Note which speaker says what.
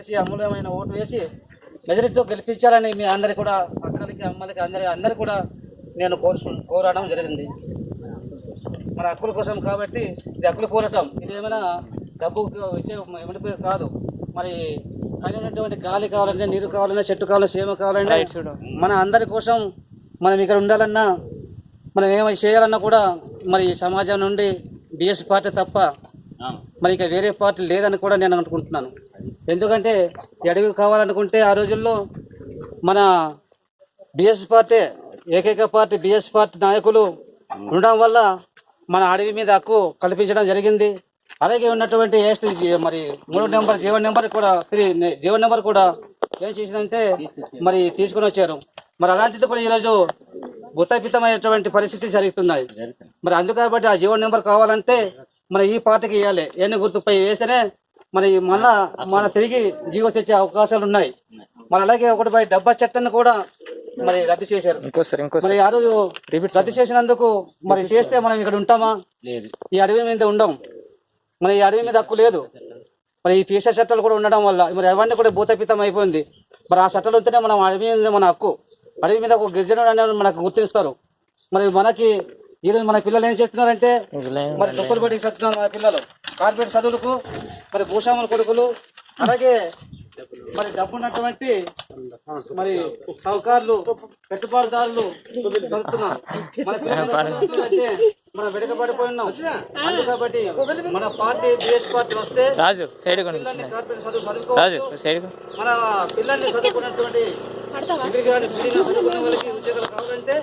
Speaker 1: వేసి అమూల్యమైన ఓటు వేసి మెజారిటీతో గెలిపించాలని మీ అందరికి కూడా అక్కలకి అమ్మలకి అందరి కూడా నేను కోరడం జరిగింది. మన హక్కుల కోసం కాబట్టి ఇది హక్కులు కోరటం, ఇది ఏమైనా డబ్బు ఇచ్చే ఏమిటి కాదు. మరి అయినటువంటి గాలి కావాలంటే, నీరు కావాలన్నా, చెట్టు కావాలన్నా, సీమ కావాలన్నా, మన అందరి కోసం మనం ఇక్కడ ఉండాలన్నా, మనం ఏమైనా చేయాలన్నా కూడా మరి సమాజం నుండి బిఎస్ పార్టీ తప్ప మరి ఇక వేరే పార్టీ లేదని కూడా నేను అనుకుంటున్నాను. ఎందుకంటే అడవి కావాలనుకుంటే ఆ రోజుల్లో మన బిఎస్ పార్టీ ఏకైక పార్టీ బిఎస్ పార్టీ నాయకులు ఉండడం వల్ల మన అడవి మీద హక్కు కల్పించడం జరిగింది. అలాగే ఉన్నటువంటి మరి 3 నెంబర్ జీవన్ నెంబర్ కూడా జీవన్ నెంబర్ కూడా ఏం చేసిందంటే మరి తీసుకుని వచ్చారు. మరి అలాంటిది కూడా ఈరోజు భూతపితమైనటువంటి పరిస్థితి జరుగుతున్నాయి. మరి అందుకబట్టి ఆ జీవన్ నెంబర్ కావాలంటే మన ఈ పార్టీకి ఇవ్వాలి. ఎన్ని గుర్తుపై వేస్తేనే మరి మళ్ళా మన తిరిగి జీవో తెచ్చే అవకాశాలు ఉన్నాయి. మరి అలాగే 1/70 చట్టాన్ని కూడా మరి రద్దు చేశారు. మరి ఆ రోజు రద్దు చేసినందుకు మరి చేస్తే మనం ఇక్కడ ఉంటామా? ఈ అడవి మీద ఉండం. మరి ఈ అడవి మీద హక్కు లేదు. మరి ఈ పీసా చట్టాలు కూడా ఉండడం వల్ల మరి అవన్నీ కూడా భూతపితం అయిపోయింది. మరి ఆ చట్టాలు ఉంటేనే మనం అడవి మీద మన హక్కు. అడవి మీద ఒక గిరిజనుడు అనేది మనకు గుర్తిస్తారు. మరి మనకి ఈరోజు మన పిల్లలు ఏం చేస్తున్నారంటే మరి తొక్కులు బడికి చదువుతున్నారు. మన పిల్లలు కార్పొరేట్ చదువులకు మరి భూస్వాముల కొడుకులు, అలాగే మరి డబ్బున్నటువంటి మరి సౌకర్యాలు పెట్టుబడిదారులు చదువుతున్నారు. మన పిల్లలు మనం వెనుకబడిపోయి ఉన్నాం. కాబట్టి మన పార్టీ బిఎస్ పార్టీ వస్తే పిల్లల్ని కార్పొరేట్ చదువుకోవచ్చు. మన పిల్లల్ని చదువుకున్నటువంటి డిగ్రీ కానీ చదువుకునే వాళ్ళకి ఉద్యోగాలు కావాలంటే